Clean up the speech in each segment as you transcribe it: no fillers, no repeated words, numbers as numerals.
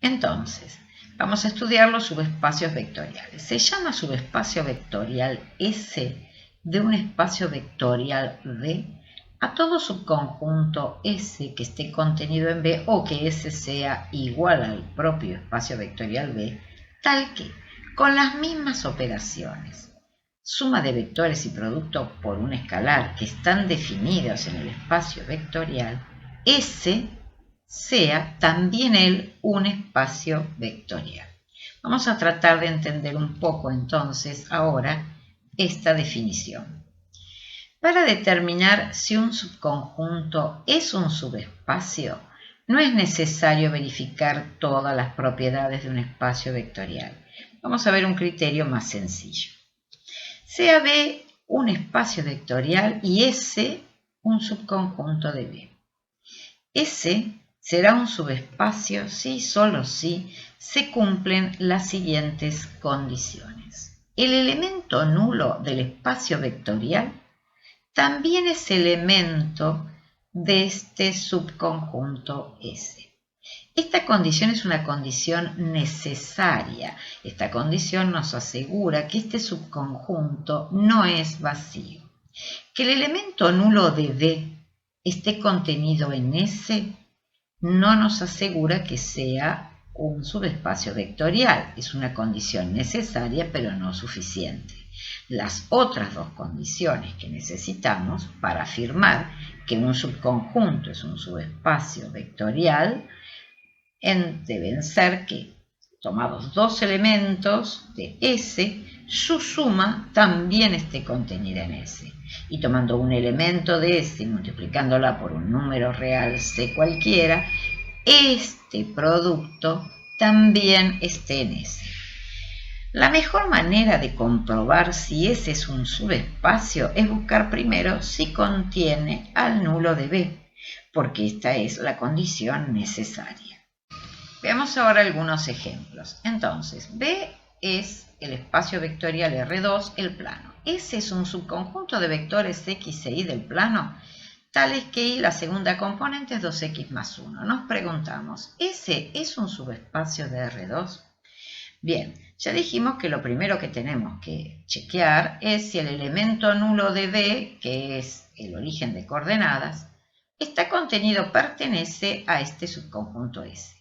Entonces, vamos a estudiar los subespacios vectoriales. Se llama subespacio vectorial S de un espacio vectorial V a todo subconjunto S que esté contenido en V o que S sea igual al propio espacio vectorial V, tal que, con las mismas operaciones, suma de vectores y producto por un escalar que están definidos en el espacio vectorial, S sea también él un espacio vectorial. Vamos a tratar de entender un poco entonces ahora esta definición. Para determinar si un subconjunto es un subespacio, no es necesario verificar todas las propiedades de un espacio vectorial. Vamos a ver un criterio más sencillo. Sea V un espacio vectorial y S un subconjunto de V. S será un subespacio si solo si se cumplen las siguientes condiciones. El elemento nulo del espacio vectorial también es elemento de este subconjunto S. Esta condición es una condición necesaria. Esta condición nos asegura que este subconjunto no es vacío. Que el elemento nulo de V esté contenido en S no nos asegura que sea un subespacio vectorial. Es una condición necesaria, pero no suficiente. Las otras dos condiciones que necesitamos para afirmar que un subconjunto es un subespacio vectorial deben ser que, tomados dos elementos de S, su suma también esté contenida en S. Y tomando un elemento de S y multiplicándola por un número real C cualquiera, este producto también esté en S. La mejor manera de comprobar si S es un subespacio es buscar primero si contiene al nulo de V, porque esta es la condición necesaria. Veamos ahora algunos ejemplos. Entonces, V es el espacio vectorial R2, el plano. S es un subconjunto de vectores X e Y del plano, tales que Y la segunda componente es 2X más 1. Nos preguntamos, ¿S es un subespacio de R2? Bien, ya dijimos que lo primero que tenemos que chequear es si el elemento nulo de V, que es el origen de coordenadas, está contenido, pertenece a este subconjunto S.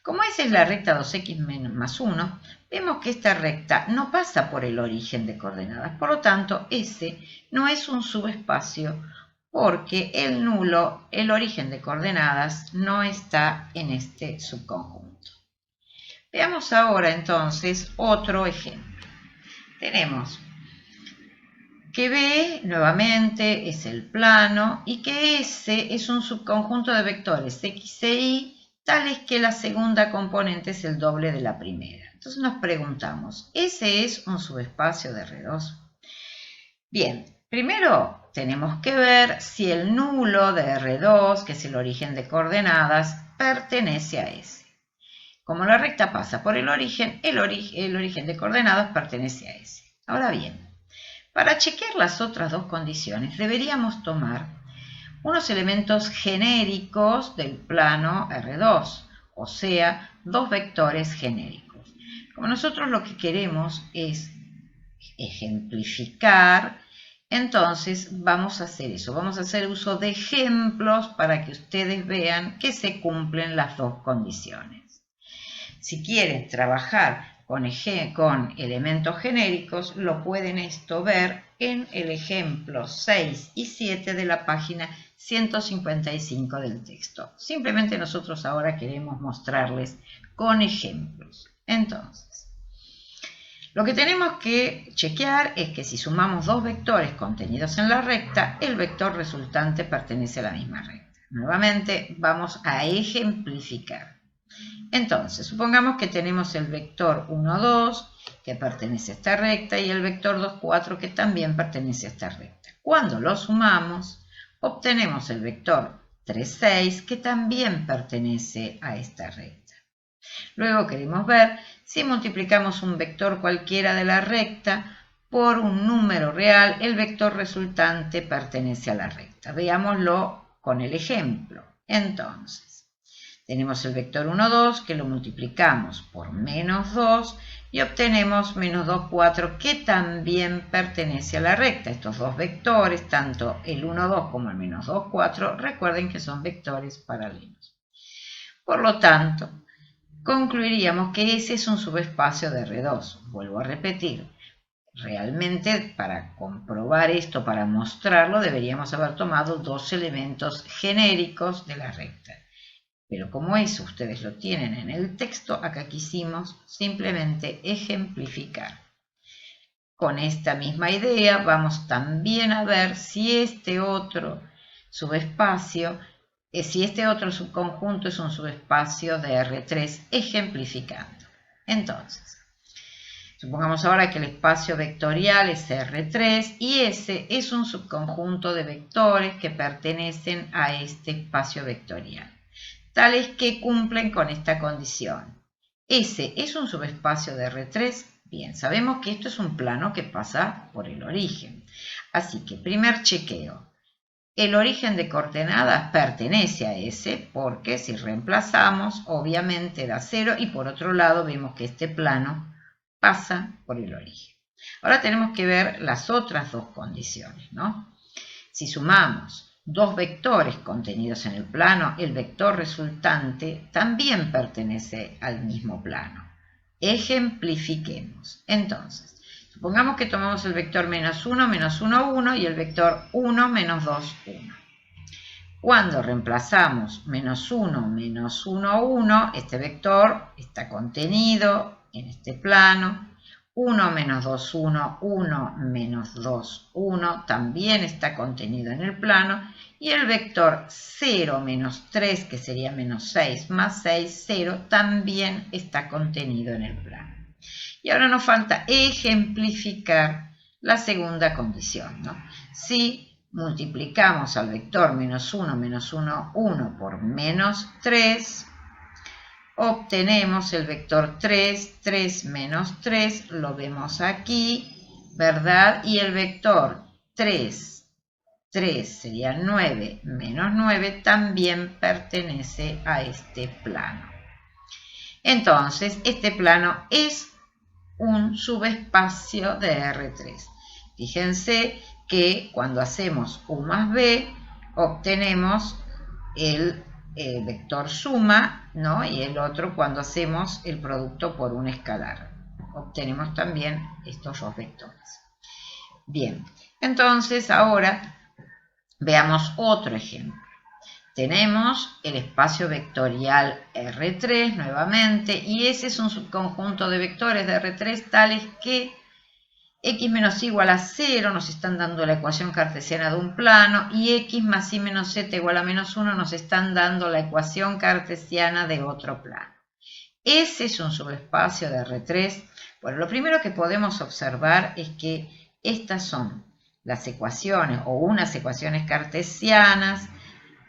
Como S es la recta 2X más 1, vemos que esta recta no pasa por el origen de coordenadas. Por lo tanto, S no es un subespacio porque el nulo, el origen de coordenadas, no está en este subconjunto. Veamos ahora entonces otro ejemplo. Tenemos que B nuevamente es el plano y que S es un subconjunto de vectores X e Y tales que la segunda componente es el doble de la primera. Entonces nos preguntamos, ¿S es un subespacio de R2? Bien, primero tenemos que ver si el nulo de R2, que es el origen de coordenadas, pertenece a S. Como la recta pasa por el origen de coordenadas pertenece a S. Ahora bien, para chequear las otras dos condiciones deberíamos tomar unos elementos genéricos del plano R2, o sea, dos vectores genéricos. Como nosotros lo que queremos es ejemplificar, entonces vamos a hacer eso, vamos a hacer uso de ejemplos para que ustedes vean que se cumplen las dos condiciones. Si quieren trabajar con elementos genéricos, lo pueden ver en el ejemplo 6 y 7 de la página 155 del texto. Simplemente nosotros ahora queremos mostrarles con ejemplos. Entonces, lo que tenemos que chequear es que si sumamos dos vectores contenidos en la recta, el vector resultante pertenece a la misma recta. Nuevamente vamos a ejemplificar. Entonces, supongamos que tenemos el vector 1, 2, que pertenece a esta recta, y el vector 2, 4, que también pertenece a esta recta. Cuando lo sumamos, obtenemos el vector 3, 6, que también pertenece a esta recta. Luego queremos ver si multiplicamos un vector cualquiera de la recta por un número real, el vector resultante pertenece a la recta. Veámoslo con el ejemplo. Entonces, Tenemos el vector 1, 2 que lo multiplicamos por menos 2 y obtenemos menos 2, 4 que también pertenece a la recta. Estos dos vectores, tanto el 1, 2 como el menos 2, 4, recuerden que son vectores paralelos. Por lo tanto, concluiríamos que ese es un subespacio de R2. Vuelvo a repetir. Realmente, para comprobar esto, para mostrarlo, deberíamos haber tomado dos elementos genéricos de la recta. Pero como eso ustedes lo tienen en el texto, acá quisimos simplemente ejemplificar. Con esta misma idea vamos también a ver si este otro subespacio, si este otro subconjunto es un subespacio de R3, ejemplificando. Entonces, supongamos ahora que el espacio vectorial es R3 y ese es un subconjunto de vectores que pertenecen a este espacio vectorial, tales que cumplen con esta condición. Ese es un subespacio de R3. Bien, sabemos que esto es un plano que pasa por el origen. Así que primer chequeo. El origen de coordenadas pertenece a ese porque si reemplazamos, obviamente da 0 y por otro lado vemos que este plano pasa por el origen. Ahora tenemos que ver las otras dos condiciones, ¿no? Si sumamos dos vectores contenidos en el plano, el vector resultante también pertenece al mismo plano. Ejemplifiquemos. Entonces, supongamos que tomamos el vector menos 1, 1 y el vector 1, 2, 1. Cuando reemplazamos menos 1, 1, este vector está contenido en este plano. 1, 2, 1, 1, 2, 1 también está contenido en el plano. Y el vector 0, 3, que sería menos 6 más 6, 0, también está contenido en el plano. Y ahora nos falta ejemplificar la segunda condición, ¿no? Si multiplicamos al vector menos 1, 1 por menos 3, obtenemos el vector 3, 3 menos 3, lo vemos aquí, ¿verdad? Y el vector 3, 3 sería 9 menos 9, también pertenece a este plano. Entonces, este plano es un subespacio de R3. Fíjense que cuando hacemos U más B, obtenemos el vector suma, ¿no? Y el otro cuando hacemos el producto por un escalar. Obtenemos también estos dos vectores. Bien, entonces ahora veamos otro ejemplo. Tenemos el espacio vectorial R3 nuevamente y ese es un subconjunto de vectores de R3 tales que x menos y igual a 0 nos están dando la ecuación cartesiana de un plano y x más y menos z igual a menos 1 nos están dando la ecuación cartesiana de otro plano. Ese es un subespacio de R3. Bueno, lo primero que podemos observar es que estas son las ecuaciones o unas ecuaciones cartesianas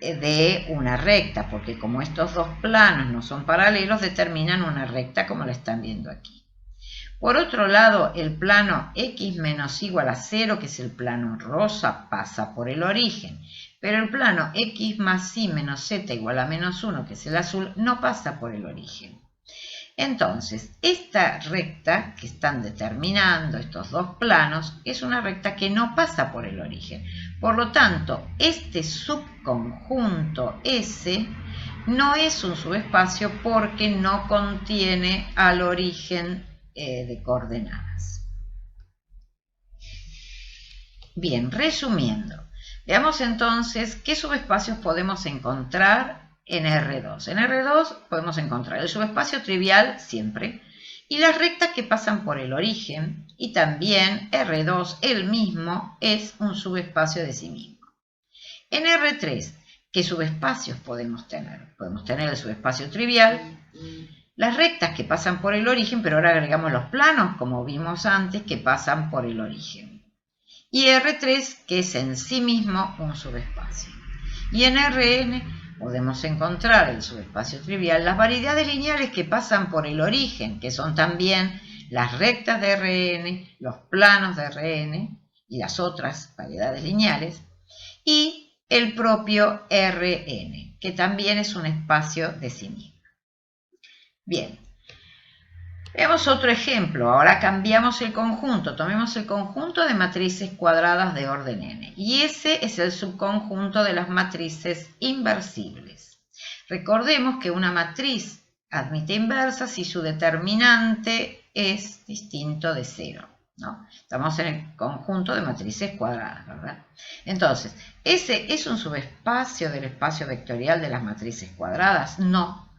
de una recta, porque como estos dos planos no son paralelos, determinan una recta como la están viendo aquí. Por otro lado, el plano x menos igual a 0, que es el plano rosa, pasa por el origen, pero el plano x más y menos z igual a menos 1, que es el azul, no pasa por el origen. Entonces, esta recta que están determinando estos dos planos es una recta que no pasa por el origen. Por lo tanto, este subconjunto S no es un subespacio porque no contiene al origen de coordenadas. Bien, resumiendo, veamos entonces qué subespacios podemos encontrar en R2. En R2 podemos encontrar el subespacio trivial siempre y las rectas que pasan por el origen y también R2 el mismo es un subespacio de sí mismo. En R3, ¿qué subespacios podemos tener? Podemos tener el subespacio trivial, las rectas que pasan por el origen, pero ahora agregamos los planos como vimos antes que pasan por el origen. Y R3 que es en sí mismo un subespacio. Y en Rn podemos encontrar el subespacio trivial, las variedades lineales que pasan por el origen, que son también las rectas de Rn, los planos de Rn y las otras variedades lineales, y el propio Rn, que también es un espacio de sí mismo. Bien, veamos otro ejemplo. Ahora cambiamos el conjunto. Tomemos el conjunto de matrices cuadradas de orden n. Y ese es el subconjunto de las matrices inversibles. Recordemos que una matriz admite inversa si su determinante es distinto de 0, ¿no? Estamos en el conjunto de matrices cuadradas, ¿verdad? Entonces, ¿ese es un subespacio del espacio vectorial de las matrices cuadradas? No,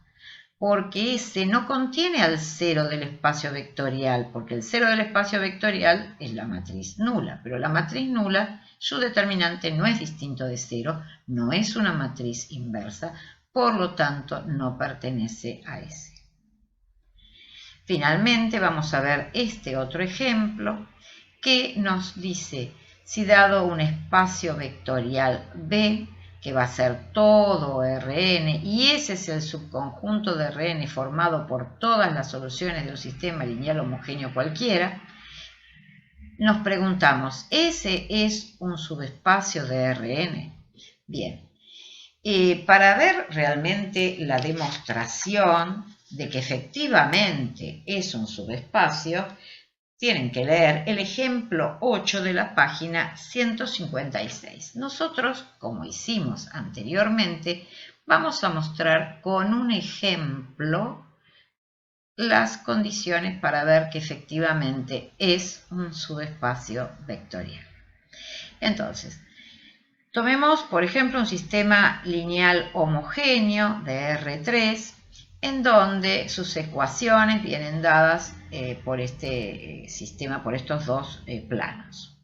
porque ese no contiene al cero del espacio vectorial, porque el cero del espacio vectorial es la matriz nula, pero la matriz nula, su determinante no es distinto de 0, no es una matriz inversa, por lo tanto no pertenece a ese. Finalmente vamos a ver este otro ejemplo que nos dice, si dado un espacio vectorial B, que va a ser todo Rn, y ese es el subconjunto de Rn formado por todas las soluciones de un sistema lineal homogéneo cualquiera, nos preguntamos, ¿ese es un subespacio de Rn? Bien, para ver realmente la demostración de que efectivamente es un subespacio, tienen que leer el ejemplo 8 de la página 156. Nosotros, como hicimos anteriormente, vamos a mostrar con un ejemplo las condiciones para ver que efectivamente es un subespacio vectorial. Entonces, tomemos, por ejemplo, un sistema lineal homogéneo de R3, en donde sus ecuaciones vienen dadas por este sistema, por estos dos planos.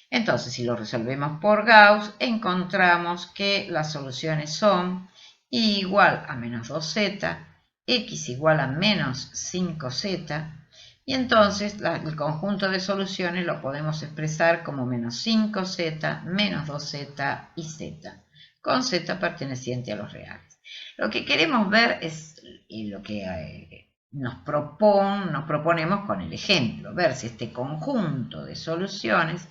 Entonces, si lo resolvemos por Gauss, encontramos que las soluciones son y igual a menos 2z, x igual a menos 5z, y entonces el conjunto de soluciones lo podemos expresar como menos 5z, menos 2z y z, con z perteneciente a los reales. Lo que queremos ver es lo que nos proponemos con el ejemplo, ver si este conjunto de soluciones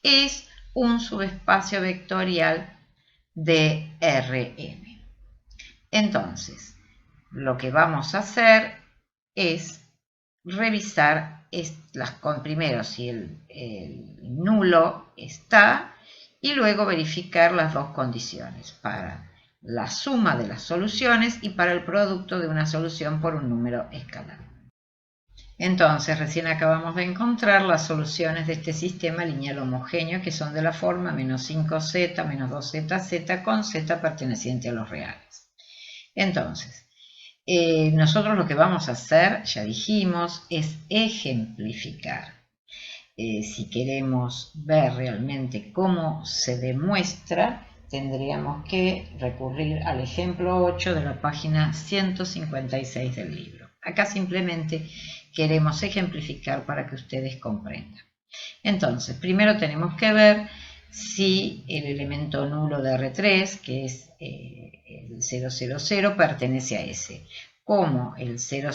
es un subespacio vectorial de Rn. Entonces, lo que vamos a hacer es revisar primero si el nulo está y luego verificar las dos condiciones para la suma de las soluciones y para el producto de una solución por un número escalar. Entonces, recién acabamos de encontrar las soluciones de este sistema lineal homogéneo que son de la forma menos 5z, menos 2zz con z perteneciente a los reales. Entonces, nosotros lo que vamos a hacer, ya dijimos, es ejemplificar. Si queremos ver realmente cómo se demuestra, tendríamos que recurrir al ejemplo 8 de la página 156 del libro. Acá simplemente queremos ejemplificar para que ustedes comprendan. Entonces, primero tenemos que ver si el elemento nulo de R3, que es el 000, pertenece a ese. Como el 000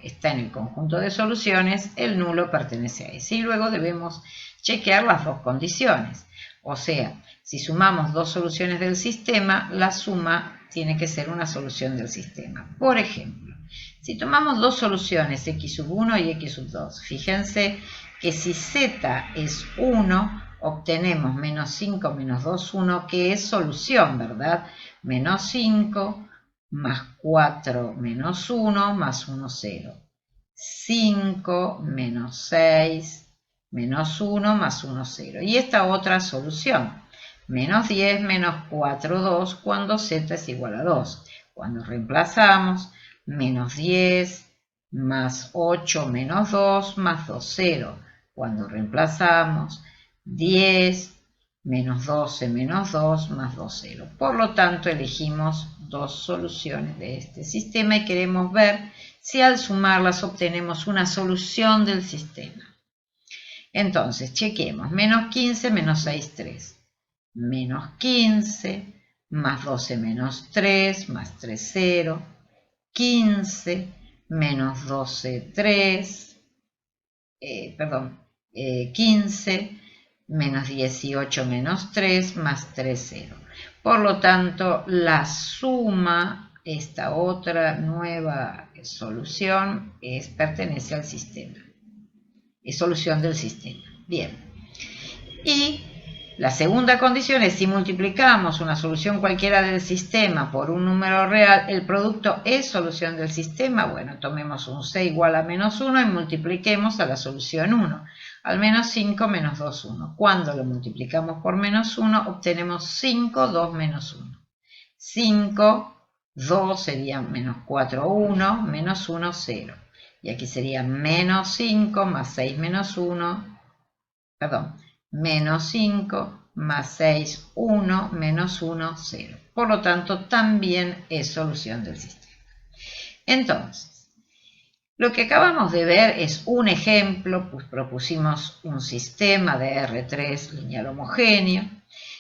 está en el conjunto de soluciones, el nulo pertenece a ese. Y luego debemos chequear las dos condiciones. O sea, si sumamos dos soluciones del sistema, la suma tiene que ser una solución del sistema. Por ejemplo, si tomamos dos soluciones, x sub 1 y x sub 2, fíjense que si z es 1, obtenemos menos 5 menos 2, 1, que es solución, ¿verdad? Menos 5 más 4 menos 1 más 1, 0. 5 menos 6 menos 1 más 1, 0. Y esta otra solución, menos 10 menos 4, 2, cuando z es igual a 2. Cuando reemplazamos, menos 10 más 8 menos 2 más 2, 0. Cuando reemplazamos, 10 menos 12 menos 2 más 2, 0. Por lo tanto, elegimos dos soluciones de este sistema y queremos ver si al sumarlas obtenemos una solución del sistema. Entonces, chequemos. Menos 15 menos 6, 3. Menos 15 más 12 menos 3 más 3, 0. 15 menos 12, 3. 15 menos 18 menos 3 más 3, 0. Por lo tanto, la suma, esta otra nueva solución, pertenece al sistema. Es solución del sistema. Bien. Y la segunda condición es si multiplicamos una solución cualquiera del sistema por un número real, el producto es solución del sistema. Bueno, tomemos un c igual a menos 1 y multipliquemos a la solución 1. Al menos 5 menos 2, 1. Cuando lo multiplicamos por menos 1, obtenemos 5, 2 menos 1. 5, 2 sería menos 4, 1, menos 1, 0. Y aquí sería menos 5 más 6 menos 1, perdón, menos 5 más 6, 1, menos 1, 0. Por lo tanto, también es solución del sistema. Entonces, lo que acabamos de ver es un ejemplo, pues propusimos un sistema de R3 lineal homogéneo,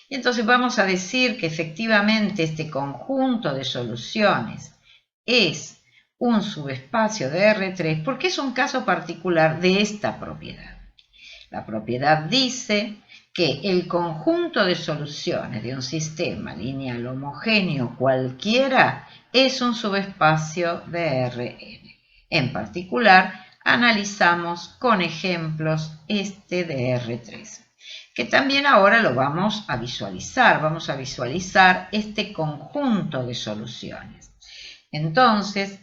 y entonces vamos a decir que efectivamente este conjunto de soluciones es un subespacio de R3 porque es un caso particular de esta propiedad. La propiedad dice que el conjunto de soluciones de un sistema lineal homogéneo cualquiera es un subespacio de Rn. En particular, analizamos con ejemplos este de R3, que también ahora lo vamos a visualizar. Vamos a visualizar este conjunto de soluciones. Entonces,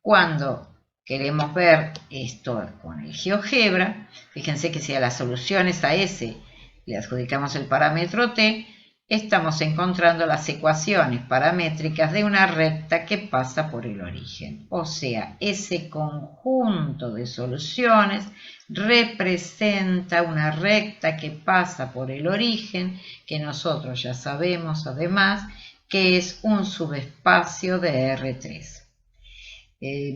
cuando queremos ver esto con el GeoGebra, fíjense que si a las soluciones a S le adjudicamos el parámetro t, estamos encontrando las ecuaciones paramétricas de una recta que pasa por el origen. O sea, ese conjunto de soluciones representa una recta que pasa por el origen, que nosotros ya sabemos además que es un subespacio de R3.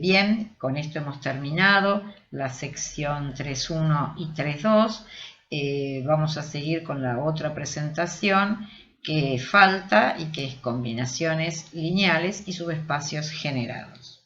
Bien, con esto hemos terminado la sección 3.1 y 3.2. Vamos a seguir con la otra presentación que falta y que es combinaciones lineales y subespacios generados.